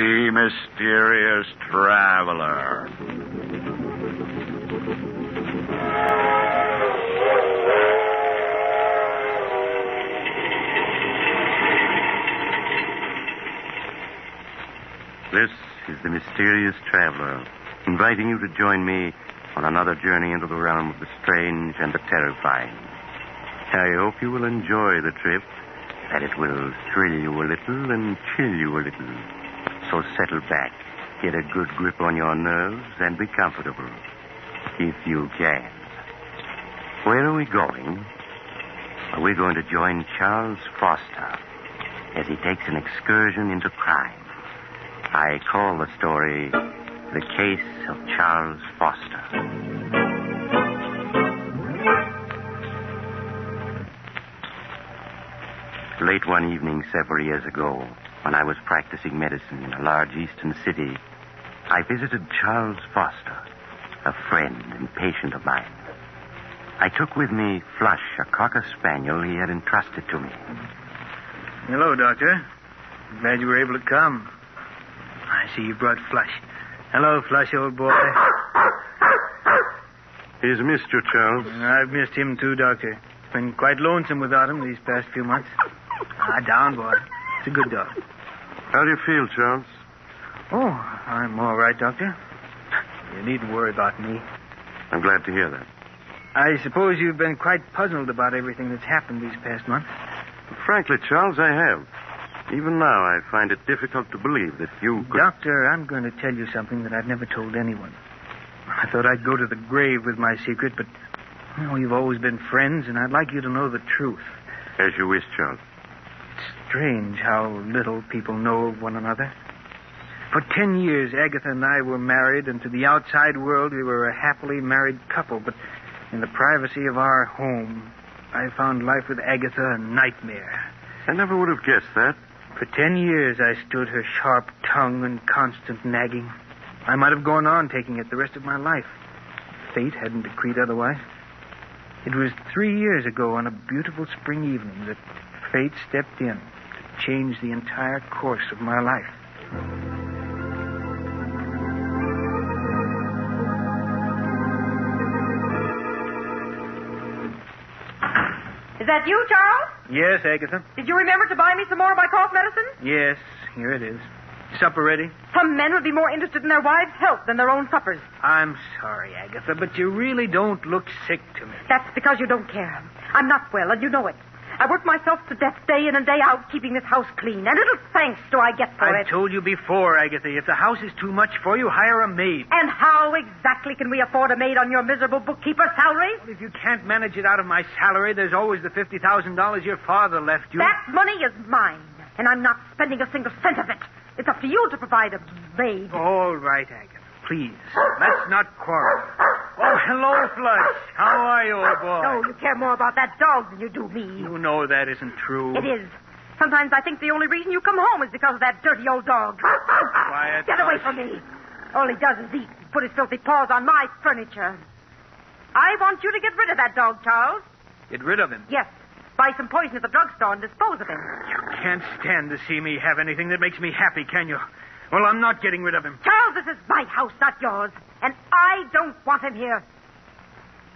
the mysterious traveler. This is the mysterious traveler, inviting you to join me on another journey into the realm of the strange and the terrifying. I hope you will enjoy the trip, that it will thrill you a little and chill you a little. So settle back, get a good grip on your nerves, and be comfortable, if you can. Where are we going? We're going to join Charles Foster as he takes an excursion into crime. I call the story The Case of Charles Foster. Late one evening several years ago, when I was practicing medicine in a large eastern city, I visited Charles Foster, a friend and patient of mine. I took with me Flush, a cocker spaniel he had entrusted to me. Hello, Doctor. Glad you were able to come. I see you brought Flush. Hello, Flush, old boy. He's missed you, Charles. I've missed him, too, Doctor. Been quite lonesome without him these past few months. Down, boy. It's a good dog. How do you feel, Charles? Oh, I'm all right, Doctor. You needn't worry about me. I'm glad to hear that. I suppose you've been quite puzzled about everything that's happened these past months. Frankly, Charles, I have. Even now, I find it difficult to believe that you could... Doctor, I'm going to tell you something that I've never told anyone. I thought I'd go to the grave with my secret, but, we've always been friends, and I'd like you to know the truth. As you wish, Charles. It's strange how little people know of one another. For 10 years, Agatha and I were married, and to the outside world, we were a happily married couple. But in the privacy of our home, I found life with Agatha a nightmare. I never would have guessed that. For 10 years, I stood her sharp tongue and constant nagging. I might have gone on taking it the rest of my life. Fate hadn't decreed otherwise. It was 3 years ago on a beautiful spring evening that fate stepped in to change the entire course of my life. Is that you, Charles? Yes, Agatha? Did you remember to buy me some more of my cough medicine? Yes, here it is. Supper ready? Some men would be more interested in their wives' health than their own suppers. I'm sorry, Agatha, but you really don't look sick to me. That's because you don't care. I'm not well, and you know it. I work myself to death day in and day out keeping this house clean, and little thanks do I get for it. I've told you before, Agatha, if the house is too much for you, hire a maid. And how exactly can we afford a maid on your miserable bookkeeper's salary? Well, if you can't manage it out of my salary, there's always the $50,000 your father left you. That money is mine, and I'm not spending a single cent of it. It's up to you to provide a maid. All right, Agatha. Please, let's not quarrel. Oh, hello, Flush. How are you, old boy? No, you care more about that dog than you do me. You know that isn't true. It is. Sometimes I think the only reason you come home is because of that dirty old dog. Quiet, Get away from me. All he does is eat and put his filthy paws on my furniture. I want you to get rid of that dog, Charles. Get rid of him? Yes. Buy some poison at the drugstore and dispose of him. You can't stand to see me have anything that makes me happy, can you? Well, I'm not getting rid of him. Charles, this is my house, not yours. And I don't want him here.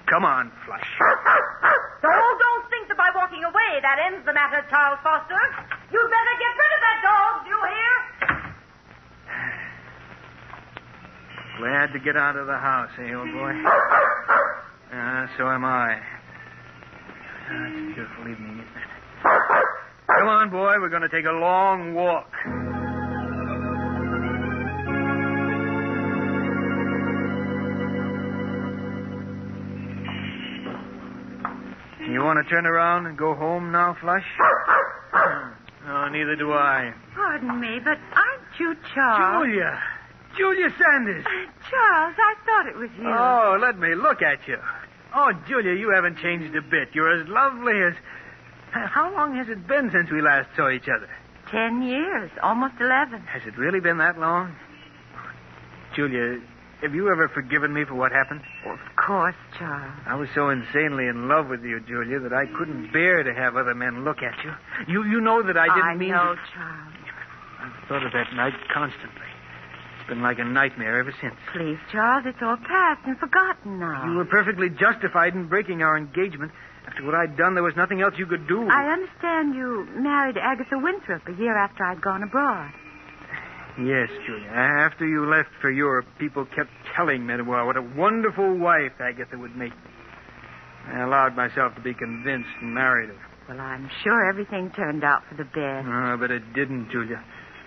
Come on, Flush. So don't think that by walking away that ends the matter, Charles Foster. You'd better get rid of that dog, do you hear? Glad to get out of the house, eh, old boy? So am I. It's a beautiful evening, isn't it? Come on, boy. We're going to take a long walk. You want to turn around and go home now, Flush? No, neither do I. Pardon me, but aren't you Charles? Julia! Julia Sanders! Charles, I thought it was you. Oh, let me look at you. Oh, Julia, you haven't changed a bit. You're as lovely as... How long has it been since we last saw each other? 10 years, almost 11. Has it really been that long? Julia, have you ever forgiven me for what happened? Of course, Charles. I was so insanely in love with you, Julia, that I couldn't bear to have other men look at you. You know that I didn't mean I know, to... Charles. I've thought of that night constantly. It's been like a nightmare ever since. Please, Charles, it's all past and forgotten now. You were perfectly justified in breaking our engagement. After what I'd done, there was nothing else you could do. I understand you married Agatha Winthrop a year after I'd gone abroad. Yes, Julia. After you left for Europe, people kept telling me what a wonderful wife Agatha would make me. I allowed myself to be convinced and married her. Well, I'm sure everything turned out for the best. Oh, but it didn't, Julia.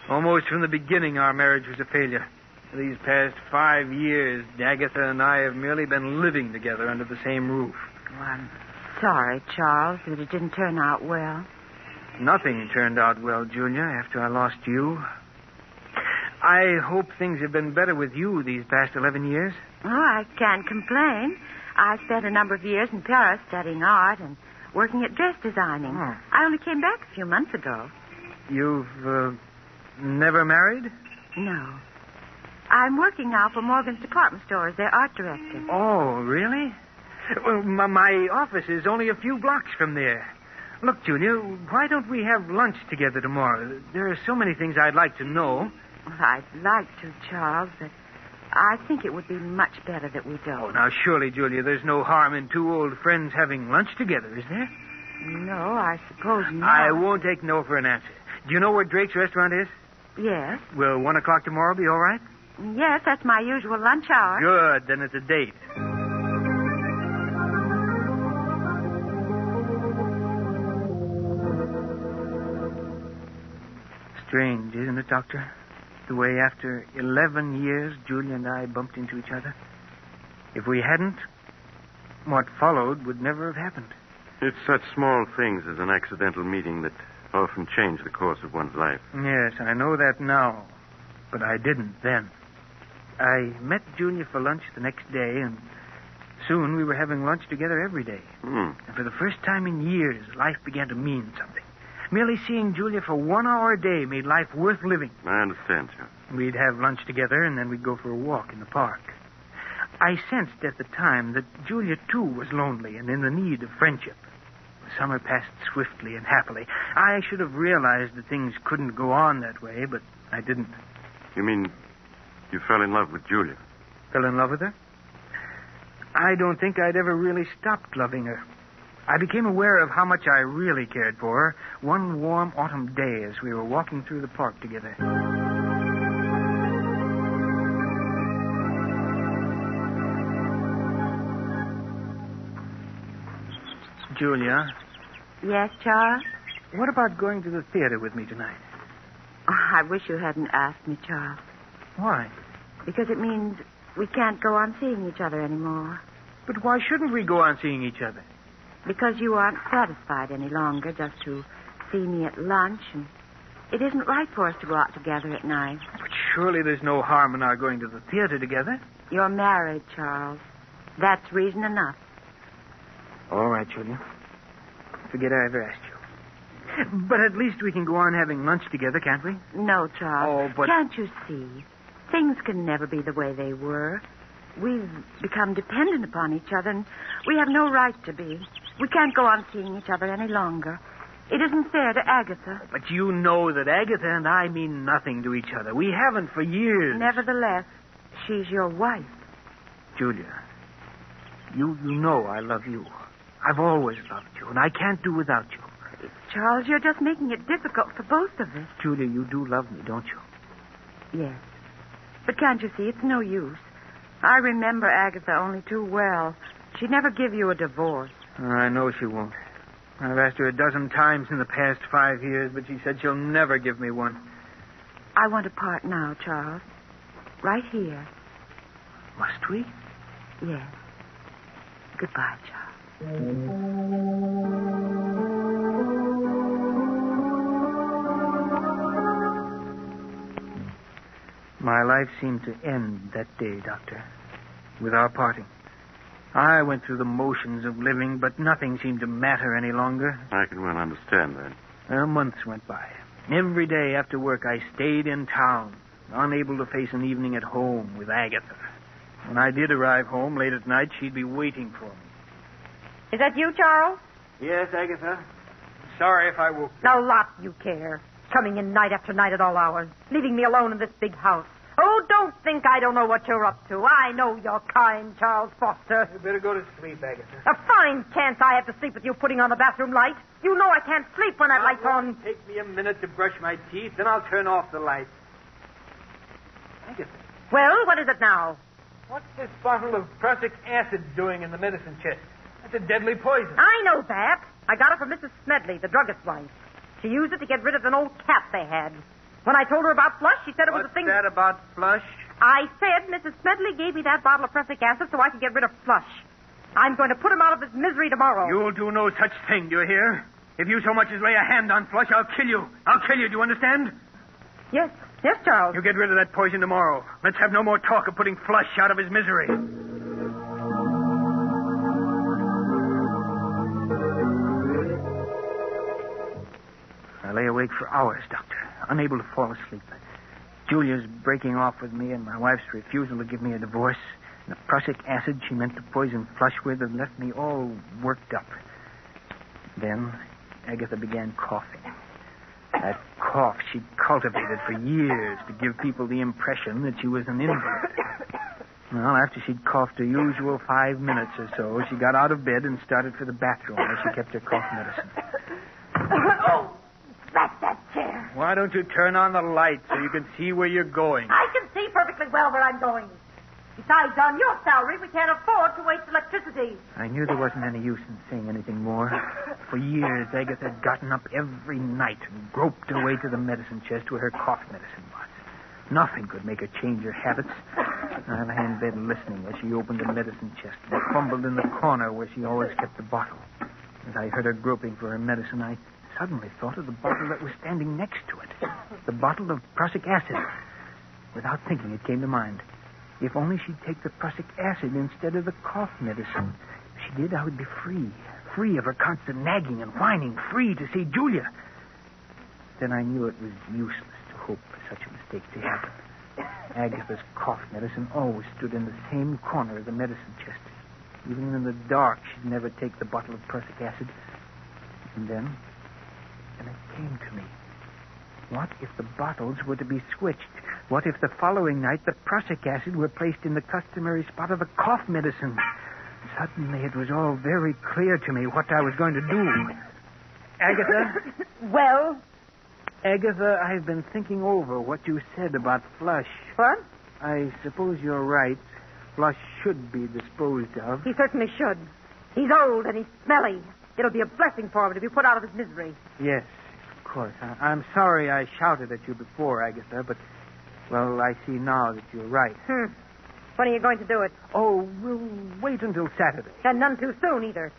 Almost from the beginning, our marriage was a failure. For these past 5 years, Agatha and I have merely been living together under the same roof. Oh, I'm sorry, Charles, that it didn't turn out well. Nothing turned out well, Julia, after I lost you. I hope things have been better with you these past 11 years. Oh, I can't complain. I spent a number of years in Paris studying art and working at dress designing. Oh. I only came back a few months ago. You've never married? No. I'm working now for Morgan's department store as their art director. Oh, really? Well, my office is only a few blocks from there. Look, Julia, why don't we have lunch together tomorrow? There are so many things I'd like to know. Well, I'd like to, Charles, but I think it would be much better that we don't. Oh, now, surely, Julia, there's no harm in two old friends having lunch together, is there? No, I suppose not. I won't take no for an answer. Do you know where Drake's restaurant is? Yes. Will 1 o'clock tomorrow be all right? Yes, that's my usual lunch hour. Good, then it's a date. Strange, isn't it, Doctor? The way after 11 years, Julia and I bumped into each other. If we hadn't, what followed would never have happened. It's such small things as an accidental meeting that often change the course of one's life. Yes, I know that now, but I didn't then. I met Julia for lunch the next day, and soon we were having lunch together every day. And for the first time in years, life began to mean something. Merely seeing Julia for 1 hour a day made life worth living. I understand, sir. We'd have lunch together, and then we'd go for a walk in the park. I sensed at the time that Julia, too, was lonely and in the need of friendship. The summer passed swiftly and happily. I should have realized that things couldn't go on that way, but I didn't. You mean you fell in love with Julia? Fell in love with her? I don't think I'd ever really stopped loving her. I became aware of how much I really cared for her one warm autumn day as we were walking through the park together. Julia. Yes, Charles? What about going to the theater with me tonight? Oh, I wish you hadn't asked me, Charles. Why? Because it means we can't go on seeing each other anymore. But why shouldn't we go on seeing each other? Because you aren't satisfied any longer just to see me at lunch, and it isn't right for us to go out together at night. But surely there's no harm in our going to the theater together. You're married, Charles. That's reason enough. All right, Julia. Forget I ever asked you. But at least we can go on having lunch together, can't we? No, Charles. Oh, but... Can't you see? Things can never be the way they were. We've become dependent upon each other, and we have no right to be. We can't go on seeing each other any longer. It isn't fair to Agatha. But you know that Agatha and I mean nothing to each other. We haven't for years. Nevertheless, she's your wife. Julia, you know I love you. I've always loved you, and I can't do without you. Charles, you're just making it difficult for both of us. Julia, you do love me, don't you? Yes. But can't you see, it's no use. I remember Agatha only too well. She'd never give you a divorce. I know she won't. I've asked her a dozen times in the past 5 years, but she said she'll never give me one. I want to part now, Charles. Right here. Must we? Yes. Goodbye, Charles. My life seemed to end that day, Doctor, with our parting. I went through the motions of living, but nothing seemed to matter any longer. I can well understand that. Months went by. Every day after work, I stayed in town, unable to face an evening at home with Agatha. When I did arrive home late at night, she'd be waiting for me. Is that you, Charles? Yes, Agatha. Sorry if I woke you. No lot you care. coming in night after night at all hours, leaving me alone in this big house. Oh, don't think I don't know what you're up to. I know you're kind, Charles Foster. You better go to sleep, Agatha. A fine chance I have to sleep with you putting on the bathroom light. You know I can't sleep when that light's on. Take me a minute to brush my teeth, then I'll turn off the light. Agatha, Well, what is it now? what's this bottle of prussic acid doing in the medicine chest? That's a deadly poison. I know that. I got it from Mrs. Smedley, the druggist's wife. She used it to get rid of an old cat they had. When I told her about Flush, she said it was What's a thing... that about Flush? I said Mrs. Smedley gave me that bottle of prussic acid so I could get rid of Flush. I'm going to put him out of his misery tomorrow. You'll do no such thing, do you hear? If you so much as lay a hand on Flush, I'll kill you. I'll kill you, do you understand? Yes, Charles. You get rid of that poison tomorrow. Let's have no more talk of putting Flush out of his misery. I lay awake for hours, Doctor, unable to fall asleep. Julia's breaking off with me and my wife's refusal to give me a divorce. And the prussic acid she meant to poison Flush with had left me all worked up. Then Agatha began coughing. That cough she'd cultivated for years to give people the impression that she was an invalid. Well, after she'd coughed her usual 5 minutes or so, she got out of bed and started for the bathroom where she kept her cough medicine. Oh, that's that chair. Why don't you turn on the light so you can see where you're going? I can see perfectly well where I'm going. Besides, on your salary, we can't afford to waste electricity. I knew there wasn't any use in saying anything more. For years, Agatha had gotten up every night and groped her way to the medicine chest where her cough medicine was. Nothing could make her change her habits. I lay in bed listening as she opened the medicine chest and fumbled in the corner where she always kept the bottle. As I heard her groping for her medicine, I suddenly thought of the bottle that was standing next to it. The bottle of prussic acid. Without thinking, it came to mind. If only she'd take the prussic acid instead of the cough medicine. If she did, I would be free. Free of her constant nagging and whining. Free to see Julia. Then I knew it was useless to hope for such a mistake to happen. Agatha's cough medicine always stood in the same corner of the medicine chest. Even in the dark, she'd never take the bottle of prussic acid. And then it came to me. What if the bottles were to be switched? What if the following night the prussic acid were placed in the customary spot of the cough medicine? Suddenly it was all very clear to me what I was going to do. Agatha? Well? Agatha, I've been thinking over what you said about Flush. What? I suppose you're right. Flush should be disposed of. He certainly should. He's old and he's smelly. It'll be a blessing for him to be put out of his misery. Yes, of course. I'm sorry I shouted at you before, Agatha, but, well, I see now that you're right. When are you going to do it? Oh, we'll wait until Saturday. And none too soon, either.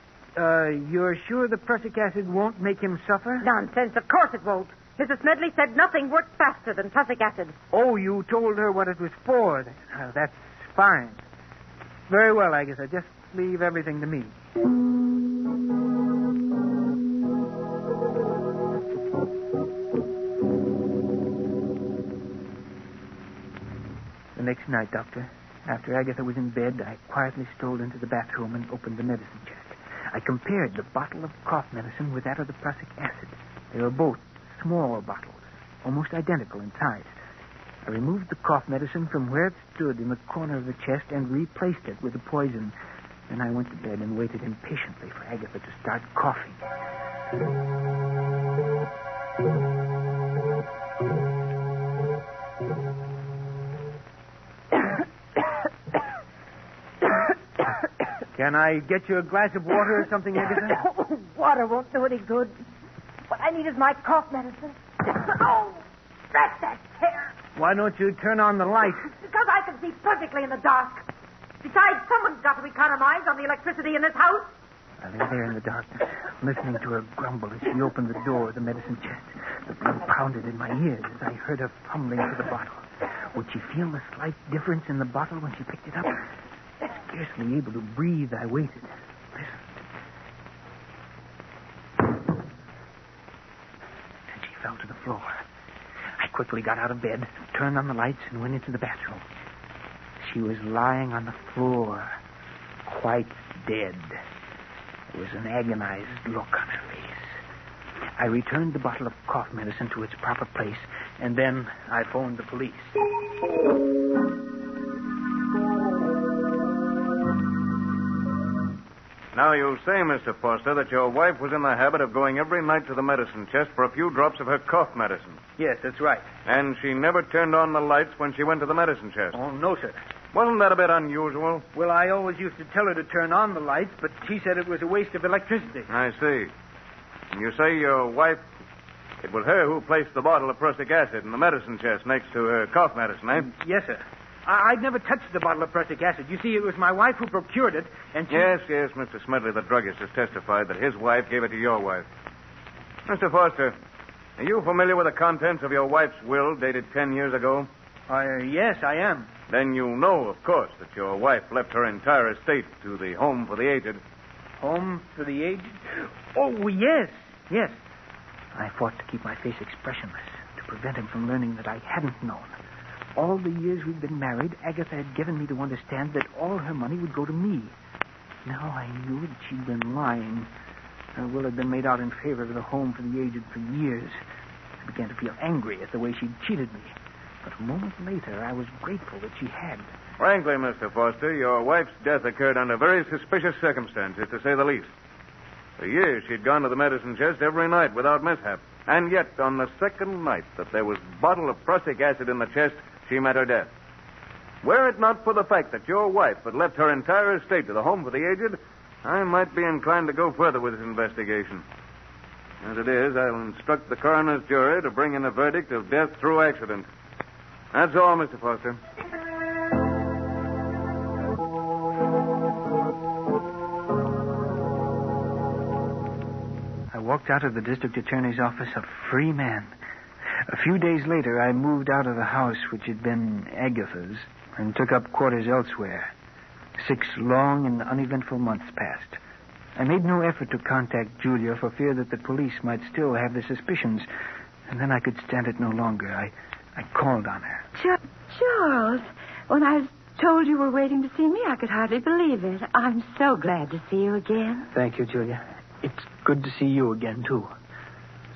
You're sure the prussic acid won't make him suffer? Nonsense. Of course it won't. Mrs. Smedley said nothing works faster than prussic acid. Oh, you told her what it was for. That's fine. Very well, Agatha. Just leave everything to me. The next night, Doctor, after Agatha was in bed, I quietly strolled into the bathroom and opened the medicine chest. I compared the bottle of cough medicine with that of the prussic acid. They were both small bottles, almost identical in size. I removed the cough medicine from where it stood in the corner of the chest and replaced it with the poison. Then I went to bed and waited impatiently for Agatha to start coughing. Can I get you a glass of water or something, Agatha? Water won't do any good. What I need is my cough medicine. Oh, that's that chair. Why don't you turn on the light? Because I can see perfectly in the dark. Besides, someone's got to economize on the electricity in this house. I lay there in the darkness, listening to her grumble as she opened the door of the medicine chest. The blood pounded in my ears as I heard her fumbling for the bottle. Would she feel the slight difference in the bottle when she picked it up? Scarcely able to breathe, I waited. Listened. And she fell to the floor. I quickly got out of bed, turned on the lights, and went into the bathroom. She was lying on the floor, quite dead. There was an agonized look on her face. I returned the bottle of cough medicine to its proper place, and then I phoned the police. Now, you say, Mr. Foster, that your wife was in the habit of going every night to the medicine chest for a few drops of her cough medicine. Yes, that's right. And she never turned on the lights when she went to the medicine chest. Oh, no, sir. Wasn't that a bit unusual? Well, I always used to tell her to turn on the lights, but she said it was a waste of electricity. I see. And you say your wife... It was her who placed the bottle of prussic acid in the medicine chest next to her cough medicine, eh? Yes, sir. I'd never touched the bottle of prussic acid. You see, it was my wife who procured it, and she... Yes, Mr. Smedley, the druggist, has testified that his wife gave it to your wife. Mr. Foster, are you familiar with the contents of your wife's will dated 10 years ago? Yes, I am. Then you know, of course, that your wife left her entire estate to the Home for the Aged. Home for the aged? Oh, yes. I fought to keep my face expressionless, to prevent him from learning that I hadn't known. All the years we'd been married, Agatha had given me to understand that all her money would go to me. Now I knew that she'd been lying. Her will had been made out in favor of the Home for the Aged for years. I began to feel angry at the way she'd cheated me. But a moment later, I was grateful that she had. Frankly, Mr. Foster, your wife's death occurred under very suspicious circumstances, to say the least. For years, she'd gone to the medicine chest every night without mishap. And yet, on the second night that there was a bottle of prussic acid in the chest, she met her death. Were it not for the fact that your wife had left her entire estate to the Home for the Aged, I might be inclined to go further with this investigation. As it is, I'll instruct the coroner's jury to bring in a verdict of death through accident. That's all, Mr. Foster. I walked out of the district attorney's office a free man. A few days later, I moved out of the house which had been Agatha's and took up quarters elsewhere. 6 long and uneventful months passed. I made no effort to contact Julia for fear that the police might still have their suspicions, and then I could stand it no longer. I called on her. Charles, when I was told you were waiting to see me, I could hardly believe it. I'm so glad to see you again. Thank you, Julia. It's good to see you again, too.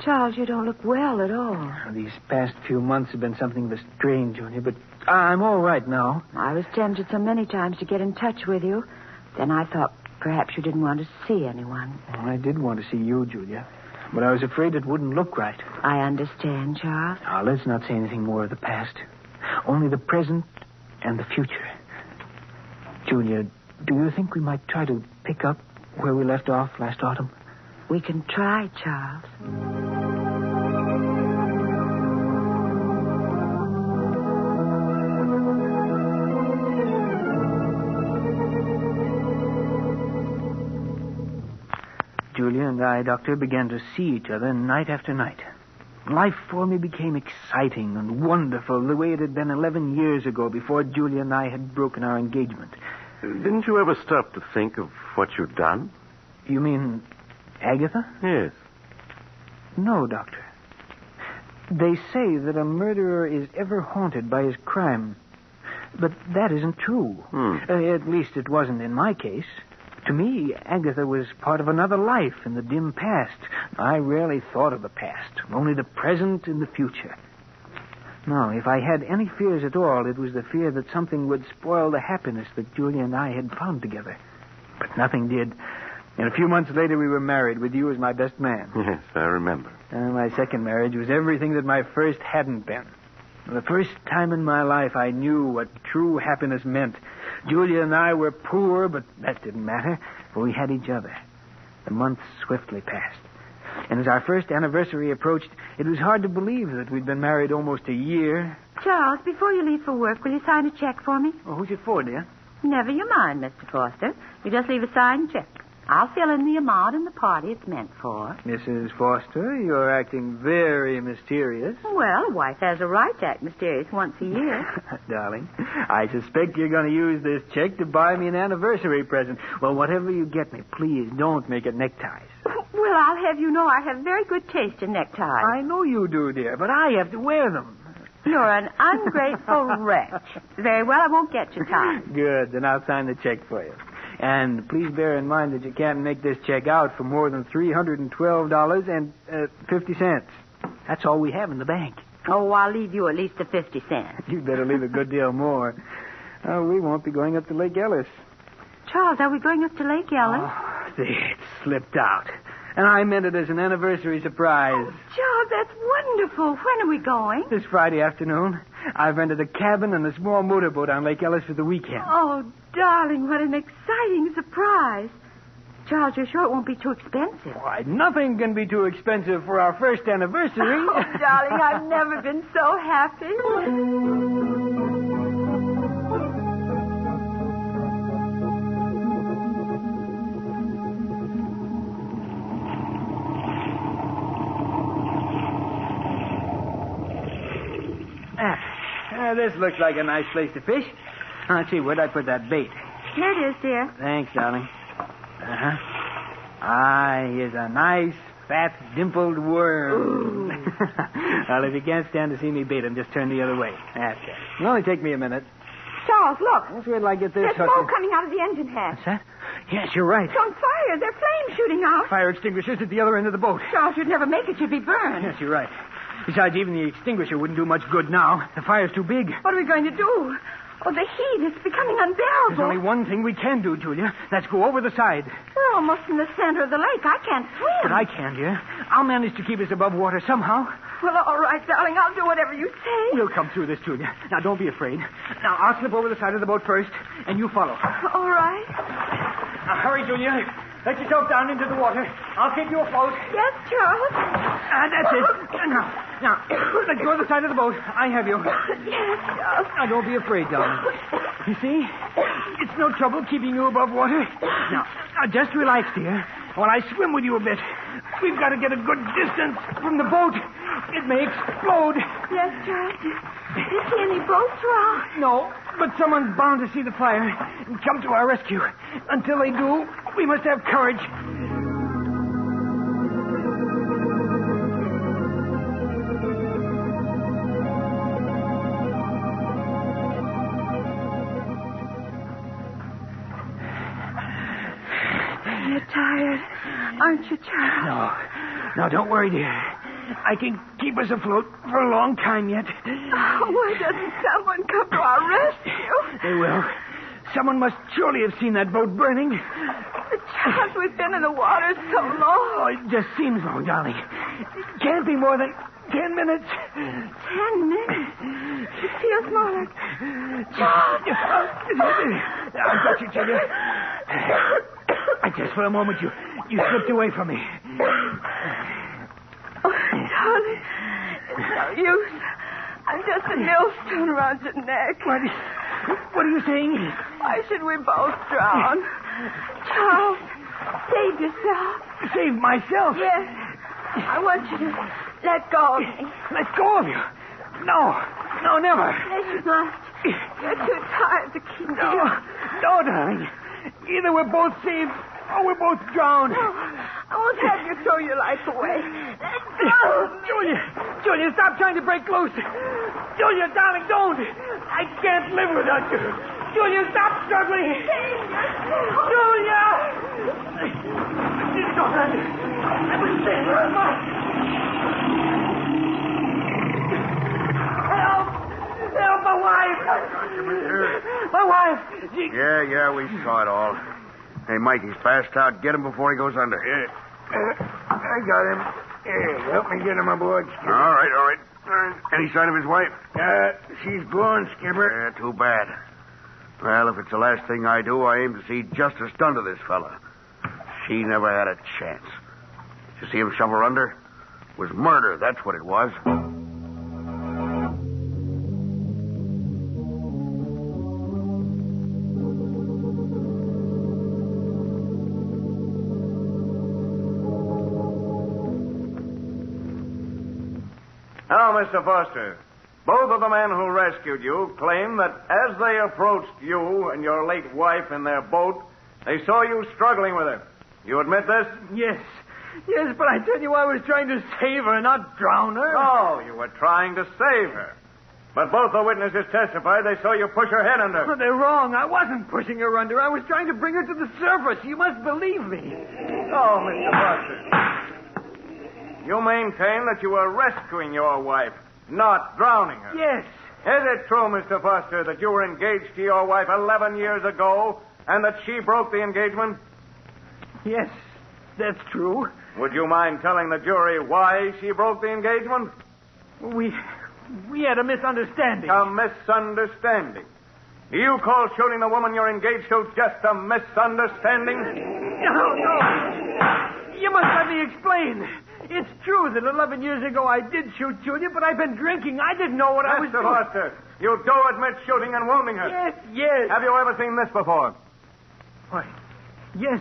Charles, you don't look well at all. These past few months have been something of a strain, Julia, but I'm all right now. I was tempted so many times to get in touch with you. Then I thought perhaps you didn't want to see anyone. Well, I did want to see you, Julia, but I was afraid it wouldn't look right. I understand, Charles. Now, let's not say anything more of the past. Only the present and the future. Julia, do you think we might try to pick up where we left off last autumn? We can try, Charles. Julia and I, Doctor, began to see each other night after night. Life for me became exciting and wonderful the way it had been 11 years ago before Julia and I had broken our engagement. Didn't you ever stop to think of what you'd done? You mean Agatha? Yes. No, Doctor. They say that a murderer is ever haunted by his crime. But that isn't true. At least it wasn't in my case. To me, Agatha was part of another life in the dim past. I rarely thought of the past, only the present and the future. No, if I had any fears at all, it was the fear that something would spoil the happiness that Julia and I had found together. But nothing did. And a few months later, we were married with you as my best man. Yes, I remember. My second marriage was everything that my first hadn't been. The first time in my life I knew what true happiness meant. Julia and I were poor, but that didn't matter, for we had each other. The months swiftly passed. And as our first anniversary approached, it was hard to believe that we'd been married almost a year. Charles, before you leave for work, will you sign a check for me? Oh, who's it for, dear? Never you mind, Mr. Foster. You just leave a signed check. I'll fill in the amount and the party it's meant for. Mrs. Foster, you're acting very mysterious. Well, a wife has a right to act mysterious once a year. Darling, I suspect you're going to use this check to buy me an anniversary present. Well, whatever you get me, please don't make it neckties. Well, I'll have you know I have very good taste in neckties. I know you do, dear, but I have to wear them. You're an ungrateful wretch. Very well, I won't get you tied. Good, then I'll sign the check for you. And please bear in mind that you can't make this check out for more than $312.50. That's all we have in the bank. Oh, I'll leave you at least a 50 cents. You'd better leave a good deal more. We won't be going up to Lake Ellis. Charles, are we going up to Lake Ellis? Oh, it slipped out. And I meant it as an anniversary surprise. Oh, Charles, that's wonderful. When are we going? This Friday afternoon. I've rented a cabin and a small motorboat on Lake Ellis for the weekend. Oh, darling, what an exciting surprise. Charles, you're sure it won't be too expensive? Why, nothing can be too expensive for our first anniversary. Oh, darling, I've never been so happy. This looks like a nice place to fish. Let's see, where'd I put that bait? Here it is, dear. Thanks, darling. Uh-huh. Here's a nice, fat, dimpled worm. Well, if you can't stand to see me bait him, just turn the other way. That's it. It'll only take me a minute. Charles, look. Let's wait till I get this There's smoke coming out of the engine hatch. What's that? Yes, you're right. It's on fire. There are flames shooting out. Fire extinguishers at the other end of the boat. Charles, you'd never make it. You'd be burned. Yes, you're right. Besides, even the extinguisher wouldn't do much good now. The fire's too big. What are we going to do? Oh, the heat is becoming unbearable. There's only one thing we can do, Julia. That's go over the side. We're almost in the center of the lake. I can't swim. But I can, dear. I'll manage to keep us above water somehow. Well, all right, darling. I'll do whatever you say. We'll come through this, Julia. Now, don't be afraid. Now, I'll slip over the side of the boat first, and you follow. All right. Now, hurry, Julia. Let yourself down into the water. I'll keep you afloat. Yes, Charles. That's it. Now, let go of the side of the boat. I have you. Yes, Charles. Now, don't be afraid, darling. You see? It's no trouble keeping you above water. Now, just relax, dear, while I swim with you a bit. We've got to get a good distance from the boat. It may explode. Yes, Charles. Do you see any boats around? No, but someone's bound to see the fire and come to our rescue. Until they do, we must have courage. You're tired, aren't you, Charles? No, don't worry, dear. I can keep us afloat for a long time yet. Oh, why doesn't someone come to our rescue? They will. Someone must surely have seen that boat burning. But Charles, we've been in the water so long. Oh, it just seems long, darling. It can't be more than 10 minutes. 10 minutes? It feels more like... Charles! I've got you, Julia. Just for a moment, you slipped away from me. Oh, darling, it's no use. I'm just a millstone around your neck. What are you saying? Why should we both drown? Charles, save yourself. Save myself? Yes. I want you to let go of me. Let go of you? No, never. Yes, you must. You're too tired to keep me. No, darling. Either we're both saved or we're both drowned. No, I won't have you throw your life away. Let go of me. Julia, stop trying to break loose. Julia, darling, don't. I can't live without you. Julia, stop struggling. Julia! Go on. I will save her. Help, my wife. My wife. Yeah, we saw it all. Hey, Mike, he's passed out. Get him before he goes under. I got him. Here, help me get him aboard, Skipper. All right. Any sign of his wife? She's gone, Skipper. Yeah, too bad. Well, if it's the last thing I do, I aim to see justice done to this fella. She never had a chance. You see him shove her under? It was murder, that's what it was. Now, Mr. Foster, both of the men who rescued you claim that as they approached you and your late wife in their boat, they saw you struggling with her. You admit this? Yes, but I tell you I was trying to save her, not drown her. Oh, you were trying to save her. But both the witnesses testified they saw you push her head under. But they're wrong. I wasn't pushing her under. I was trying to bring her to the surface. You must believe me. Oh, Mr. Foster. You maintain that you were rescuing your wife, not drowning her. Yes. Is it true, Mr. Foster, that you were engaged to your wife 11 years ago and that she broke the engagement? Yes, that's true. Would you mind telling the jury why she broke the engagement? We had a misunderstanding. A misunderstanding? Do you call shooting the woman you're engaged to just a misunderstanding? No. You must let me explain. It's true that 11 years ago I did shoot Julia, but I've been drinking. I didn't know what I was doing. Mr. Foster, you do admit shooting and wounding her? Yes. Have you ever seen this before? Why, yes.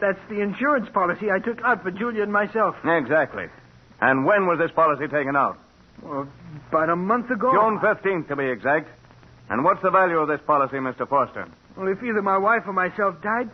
That's the insurance policy I took out for Julia and myself. Exactly. And when was this policy taken out? Well, about a month ago. June 15th, to be exact. And what's the value of this policy, Mr. Foster? Well, if either my wife or myself died,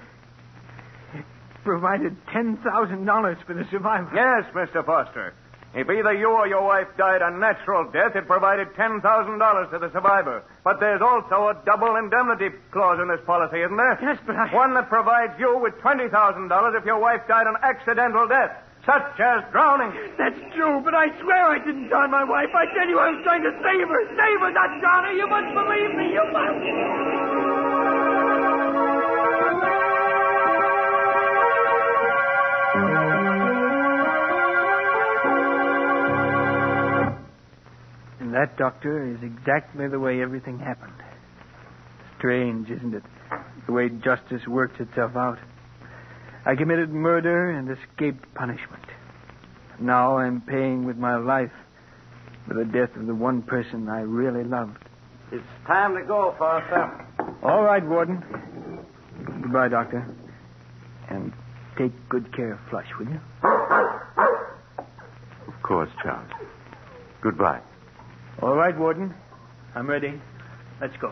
it provided $10,000 for the survivor. Yes, Mr. Foster. If either you or your wife died a natural death, it provided $10,000 to the survivor. But there's also a double indemnity clause in this policy, isn't there? Yes, but One that provides you with $20,000 if your wife died an accidental death, such as drowning. That's true, but I swear I didn't drown my wife. I tell you, I was trying to save her, not drown her. You must believe me. You must. And that, Doctor, is exactly the way everything happened. Strange, isn't it? The way justice works itself out. I committed murder and escaped punishment. Now I'm paying with my life for the death of the one person I really loved. It's time to go, Foster. All right, Warden. Goodbye, Doctor. And take good care of Flush, will you? Of course, Charles. Goodbye. All right, Warden. I'm ready. Let's go.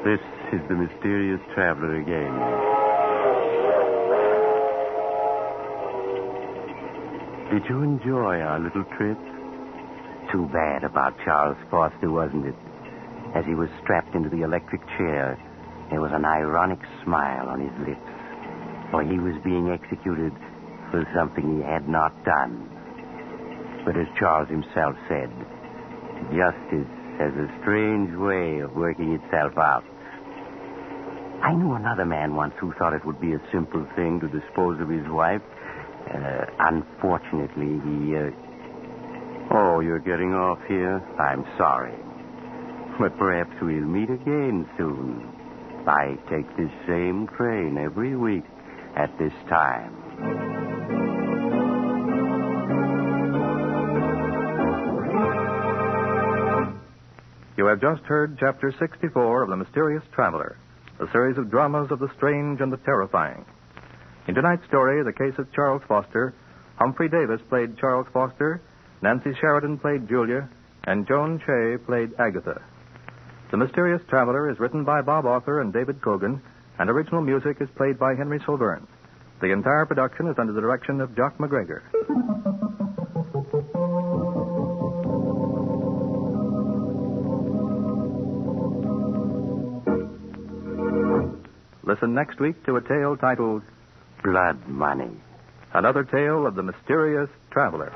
This is the mysterious traveler again. Did you enjoy our little trip? Too bad about Charles Foster, wasn't it? As he was strapped into the electric chair, there was an ironic smile on his lips. For he was being executed for something he had not done. But as Charles himself said, justice has a strange way of working itself out. I knew another man once who thought it would be a simple thing to dispose of his wife. Unfortunately, he... Oh, you're getting off here? I'm sorry. But perhaps we'll meet again soon. I take this same train every week at this time. You have just heard Chapter 64 of The Mysterious Traveler, a series of dramas of the strange and the terrifying. In tonight's story, The Case of Charles Foster, Humphrey Davis played Charles Foster, Nancy Sheridan played Julia, and Joan Shea played Agatha. The Mysterious Traveler is written by Bob Arthur and David Cogan, and original music is played by Henry Silverne. The entire production is under the direction of Jock McGregor. Listen next week to a tale titled Blood Money. Another tale of the Mysterious Traveler.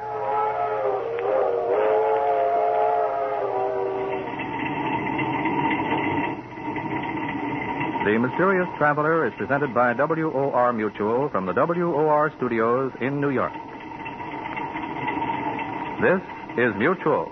The Mysterious Traveler is presented by WOR Mutual from the WOR Studios in New York. This is Mutual.